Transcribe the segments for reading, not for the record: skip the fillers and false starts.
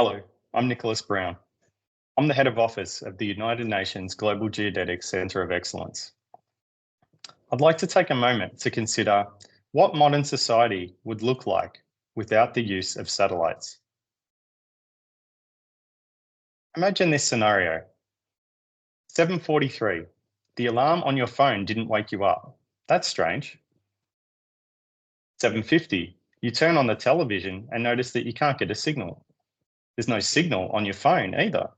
Hello, I'm Nicholas Brown. I'm the head of office of the United Nations Global Geodetic Centre of Excellence. I'd like to take a moment to consider what modern society would look like without the use of satellites. Imagine this scenario. 7:43. The alarm on your phone didn't wake you up. That's strange. 7:50. You turn on the television and notice that you can't get a signal. There's no signal on your phone either.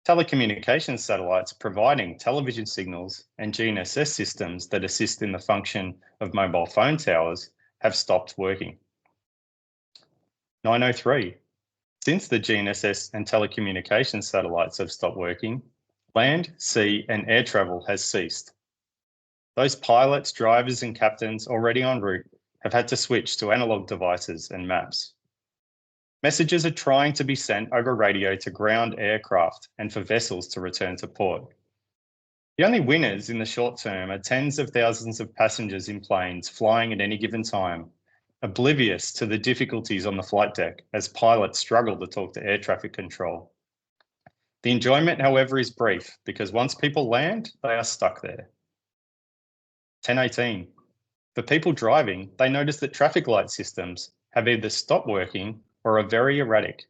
Telecommunications satellites providing television signals and GNSS systems that assist in the function of mobile phone towers have stopped working. 9:03. Since the GNSS and telecommunications satellites have stopped working, land, sea and air travel has ceased. Those pilots, drivers and captains already en route have had to switch to analog devices and maps. Messages are trying to be sent over radio to ground aircraft and for vessels to return to port. The only winners in the short term are tens of thousands of passengers in planes flying at any given time, oblivious to the difficulties on the flight deck as pilots struggle to talk to air traffic control. The enjoyment, however, is brief because once people land, they are stuck there. 10:18. For people driving, they notice that traffic light systems have either stopped working or are very erratic.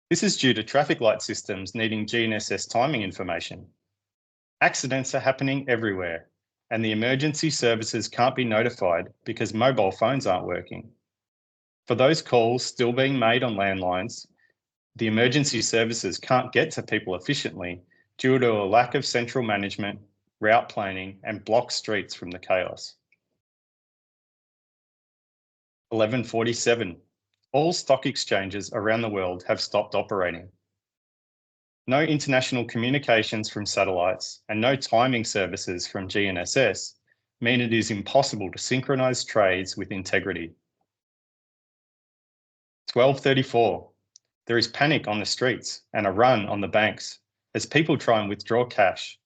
This is due to traffic light systems needing GNSS timing information. Accidents are happening everywhere, and the emergency services can't be notified because mobile phones aren't working. For those calls still being made on landlines, the emergency services can't get to people efficiently due to a lack of central management, route planning, and blocked streets from the chaos. 11:47. All stock exchanges around the world have stopped operating. No international communications from satellites and no timing services from GNSS mean it is impossible to synchronise trades with integrity. 12:34. There is panic on the streets and a run on the banks as people try and withdraw cash.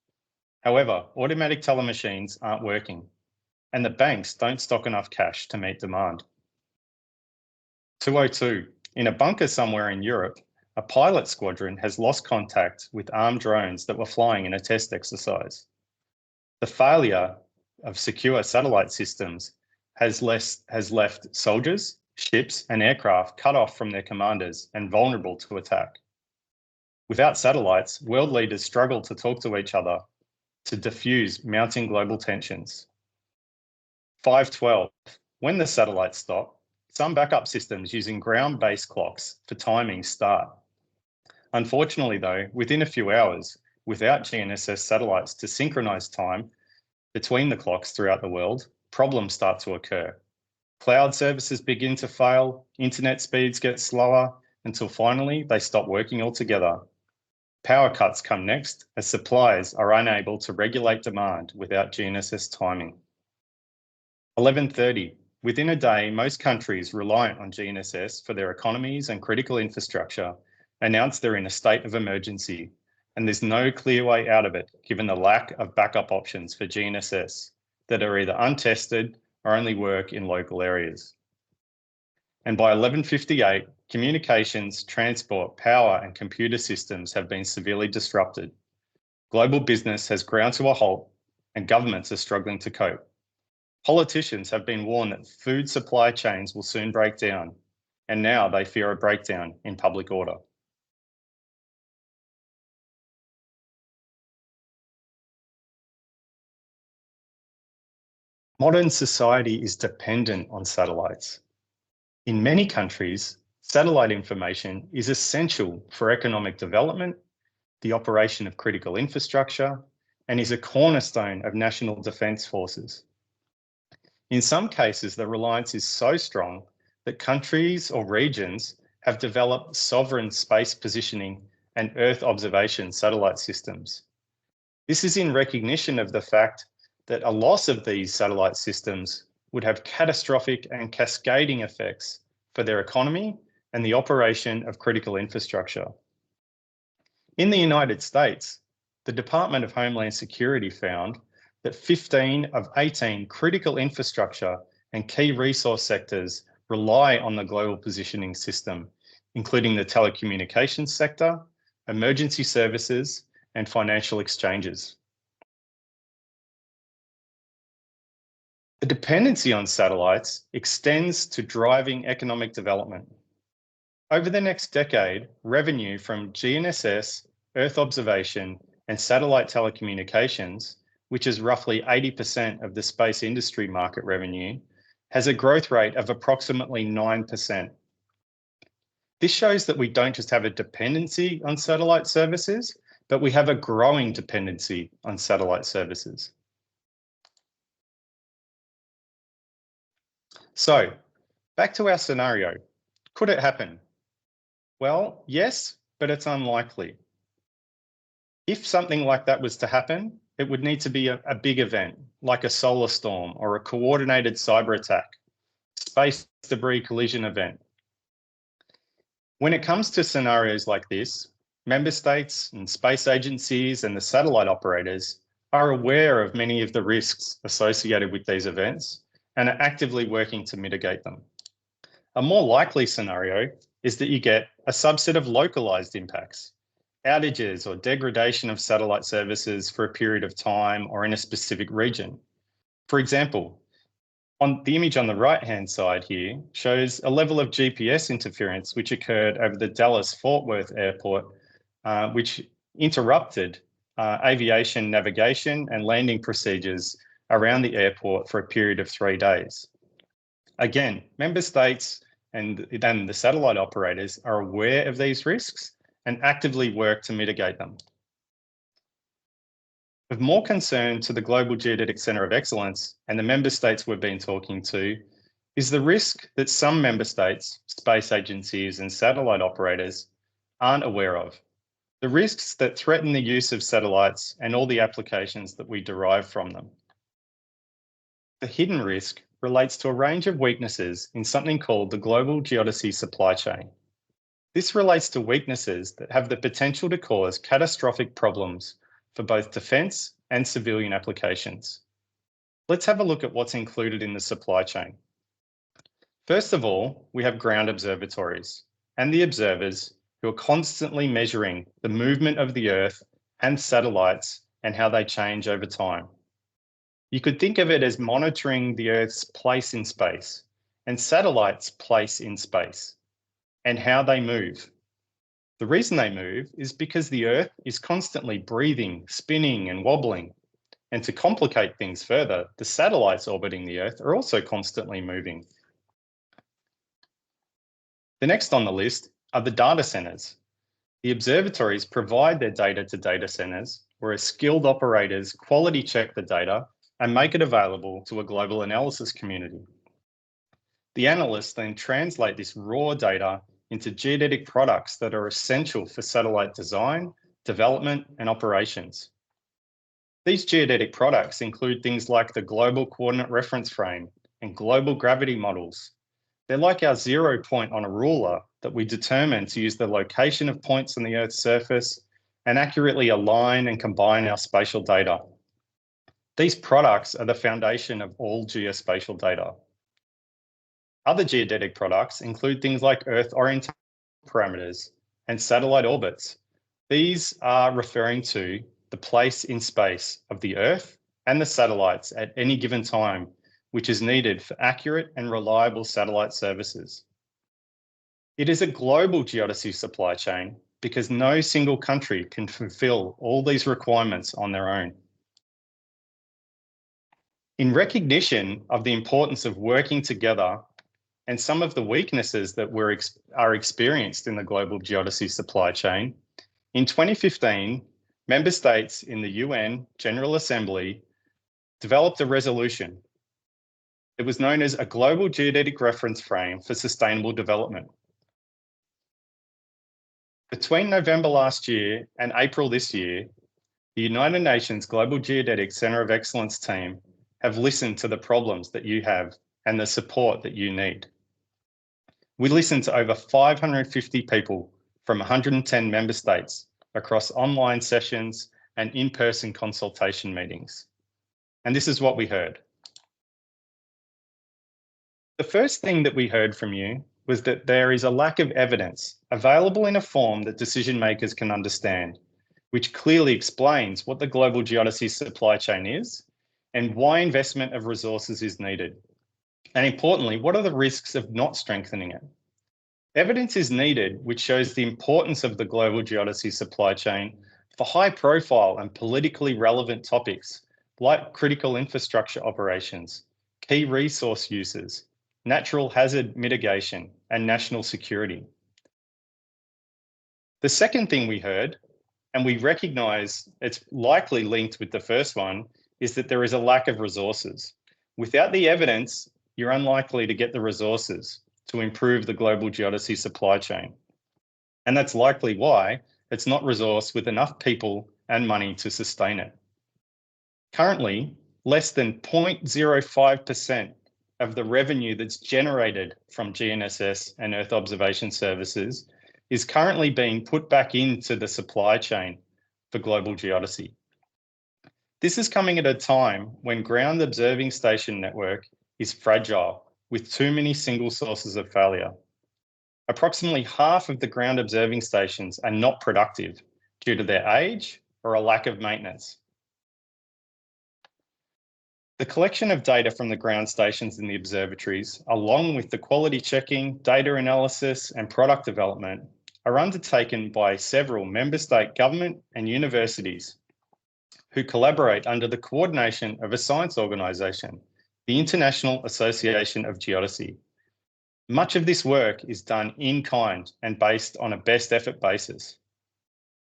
However, automatic teller machines aren't working, and the banks don't stock enough cash to meet demand. 2:02. In a bunker somewhere in Europe, a pilot squadron has lost contact with armed drones that were flying in a test exercise. The failure of secure satellite systems has left soldiers, ships, and aircraft cut off from their commanders and vulnerable to attack. Without satellites, world leaders struggle to talk to each other to diffuse mounting global tensions. 5:12. When the satellites stop, some backup systems using ground-based clocks for timing start. Unfortunately though, within a few hours, without GNSS satellites to synchronise time between the clocks throughout the world, problems start to occur. Cloud services begin to fail, internet speeds get slower, until finally they stop working altogether. Power cuts come next as suppliers are unable to regulate demand without GNSS timing. 11:30. Within a day, most countries reliant on GNSS for their economies and critical infrastructure announce they're in a state of emergency, and there's no clear way out of it given the lack of backup options for GNSS that are either untested or only work in local areas. And by 11:58, communications, transport, power and computer systems have been severely disrupted. Global business has ground to a halt and governments are struggling to cope. Politicians have been warned that food supply chains will soon break down, and now they fear a breakdown in public order. Modern society is dependent on satellites. In many countries, satellite information is essential for economic development, the operation of critical infrastructure, and is a cornerstone of national defence forces. In some cases, the reliance is so strong that countries or regions have developed sovereign space positioning and Earth observation satellite systems. This is in recognition of the fact that a loss of these satellite systems would have catastrophic and cascading effects for their economy and the operation of critical infrastructure. In the United States, the Department of Homeland Security found that 15 of 18 critical infrastructure and key resource sectors rely on the global positioning system including the telecommunications sector, emergency services, and financial exchanges. The dependency on satellites extends to driving economic development. Over the next decade, revenue from GNSS, Earth observation, and satellite telecommunications, which is roughly 80% of the space industry market revenue, has a growth rate of approximately 9%. This shows that we don't just have a dependency on satellite services, but we have a growing dependency on satellite services. So, back to our scenario. Could it happen? Well, yes, but it's unlikely. If something like that was to happen, it would need to be a big event, like a solar storm or a coordinated cyber attack, space debris collision event. When it comes to scenarios like this, member states and space agencies and the satellite operators are aware of many of the risks associated with these events and are actively working to mitigate them. A more likely scenario is that you get a subset of localized impacts, outages or degradation of satellite services for a period of time or in a specific region. For example, on the image on the right-hand side here shows a level of GPS interference which occurred over the Dallas-Fort Worth airport, which interrupted aviation navigation and landing procedures around the airport for a period of 3 days. Again, member states and then the satellite operators are aware of these risks and actively work to mitigate them. Of more concern to the Global Geodetic Centre of Excellence and the member states we've been talking to is the risk that some member states, space agencies and satellite operators aren't aware of. The risks that threaten the use of satellites and all the applications that we derive from them. The hidden risk relates to a range of weaknesses in something called the global geodesy supply chain. This relates to weaknesses that have the potential to cause catastrophic problems for both defence and civilian applications. Let's have a look at what's included in the supply chain. First of all, we have ground observatories and the observers who are constantly measuring the movement of the Earth and satellites and how they change over time. You could think of it as monitoring the Earth's place in space and satellites' place in space and how they move. The reason they move is because the Earth is constantly breathing, spinning and wobbling. And to complicate things further, the satellites orbiting the Earth are also constantly moving. The next on the list are the data centres. The observatories provide their data to data centres, where skilled operators quality check the data and make it available to a global analysis community. The analysts then translate this raw data into geodetic products that are essential for satellite design, development, and operations. These geodetic products include things like the Global Coordinate Reference Frame and global gravity models. They're like our 0 point on a ruler that we determine to use the location of points on the Earth's surface and accurately align and combine our spatial data. These products are the foundation of all geospatial data. Other geodetic products include things like Earth orientation parameters and satellite orbits. These are referring to the place in space of the Earth and the satellites at any given time, which is needed for accurate and reliable satellite services. It is a global geodesy supply chain because no single country can fulfill all these requirements on their own. In recognition of the importance of working together and some of the weaknesses that are experienced in the global geodesy supply chain, in 2015, member states in the UN General Assembly developed a resolution. It was known as a Global Geodetic Reference Frame for Sustainable Development. Between November last year and April this year, the United Nations Global Geodetic Centre of Excellence team have listened to the problems that you have and the support that you need. We listened to over 550 people from 110 member states across online sessions and in-person consultation meetings. And this is what we heard. The first thing that we heard from you was that there is a lack of evidence available in a form that decision makers can understand, which clearly explains what the global geodesy supply chain is and why investment of resources is needed. And importantly, what are the risks of not strengthening it? Evidence is needed which shows the importance of the global geodesy supply chain for high profile and politically relevant topics like critical infrastructure operations, key resource uses, natural hazard mitigation, and national security. The second thing we heard, and we recognise it's likely linked with the first one, is that there is a lack of resources. Without the evidence, you're unlikely to get the resources to improve the global geodesy supply chain. And that's likely why it's not resourced with enough people and money to sustain it. Currently, less than 0.05% of the revenue that's generated from GNSS and Earth observation services is currently being put back into the supply chain for global geodesy. This is coming at a time when ground observing station network is fragile with too many single sources of failure. Approximately half of the ground observing stations are not productive due to their age or a lack of maintenance. The collection of data from the ground stations in the observatories, along with the quality checking, data analysis, and product development, are undertaken by several member state government and universities who collaborate under the coordination of a science organisation, the International Association of Geodesy. Much of this work is done in kind and based on a best effort basis.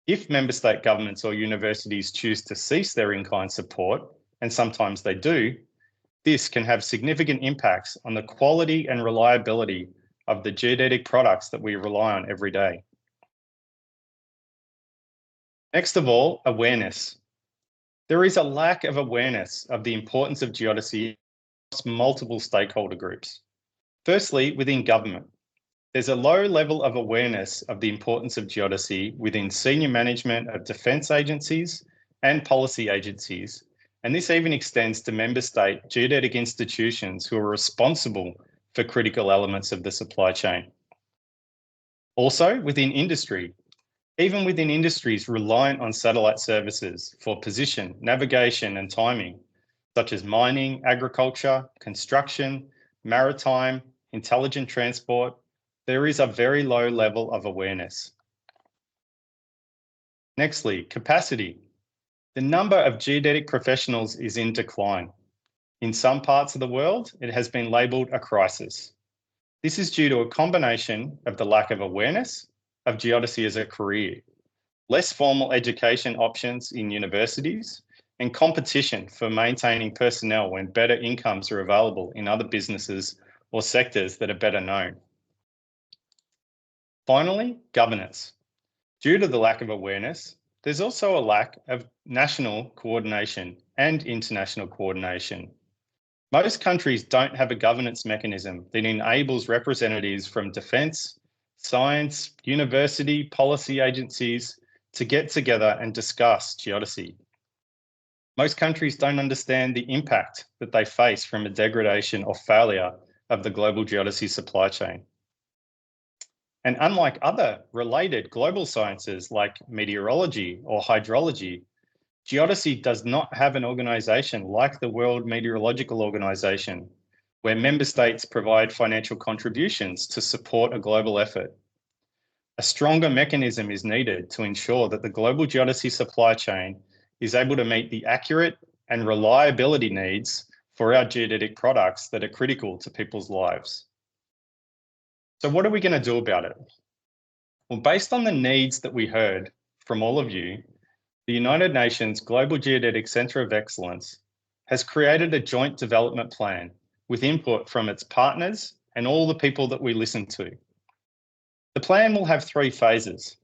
If member state governments or universities choose to cease their in-kind support, and sometimes they do, this can have significant impacts on the quality and reliability of the geodetic products that we rely on every day. Next of all, awareness. There is a lack of awareness of the importance of geodesy across multiple stakeholder groups. Firstly, within government, there's a low level of awareness of the importance of geodesy within senior management of defence agencies and policy agencies, and this even extends to member state geodetic institutions who are responsible for critical elements of the supply chain. Also, within industry, even within industries reliant on satellite services for position, navigation, and timing, such as mining, agriculture, construction, maritime, intelligent transport, there is a very low level of awareness. Nextly, capacity. The number of geodetic professionals is in decline. In some parts of the world, it has been labelled a crisis. This is due to a combination of the lack of awareness of geodesy as a career, less formal education options in universities, and competition for maintaining personnel when better incomes are available in other businesses or sectors that are better known. Finally, governance. Due to the lack of awareness, there's also a lack of national coordination and international coordination. Most countries don't have a governance mechanism that enables representatives from defence, science, university, policy agencies to get together and discuss geodesy. Most countries don't understand the impact that they face from a degradation or failure of the global geodesy supply chain. And unlike other related global sciences like meteorology or hydrology, geodesy does not have an organisation like the World Meteorological Organization, where member states provide financial contributions to support a global effort. A stronger mechanism is needed to ensure that the global geodesy supply chain is able to meet the accurate and reliability needs for our geodetic products that are critical to people's lives. So what are we going to do about it? Well, based on the needs that we heard from all of you, the United Nations Global Geodetic Centre of Excellence has created a joint development plan with input from its partners and all the people that we listen to. The plan will have 3 phases.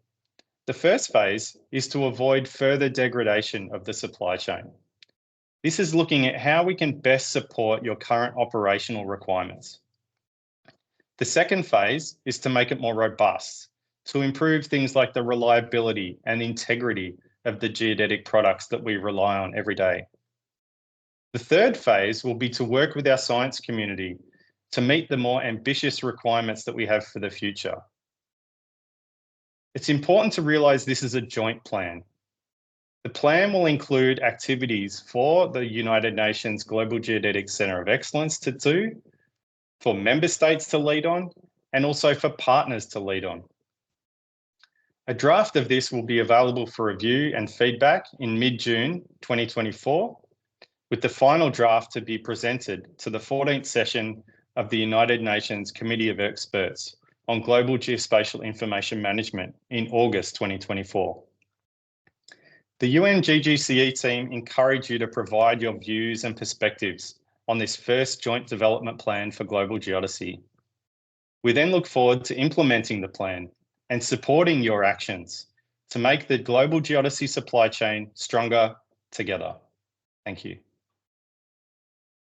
The first phase is to avoid further degradation of the supply chain. This is looking at how we can best support your current operational requirements. The second phase is to make it more robust, to improve things like the reliability and integrity of the geodetic products that we rely on every day. The third phase will be to work with our science community to meet the more ambitious requirements that we have for the future. It's important to realise this is a joint plan. The plan will include activities for the United Nations Global Geodetic Centre of Excellence to do, for member states to lead on, and also for partners to lead on. A draft of this will be available for review and feedback in mid-June 2024, with the final draft to be presented to the 14th session of the United Nations Committee of Experts on Global Geospatial Information Management in August 2024. The UN-GGCE team encourage you to provide your views and perspectives on this first joint development plan for global geodesy. We then look forward to implementing the plan and supporting your actions to make the global geodesy supply chain stronger together. Thank you.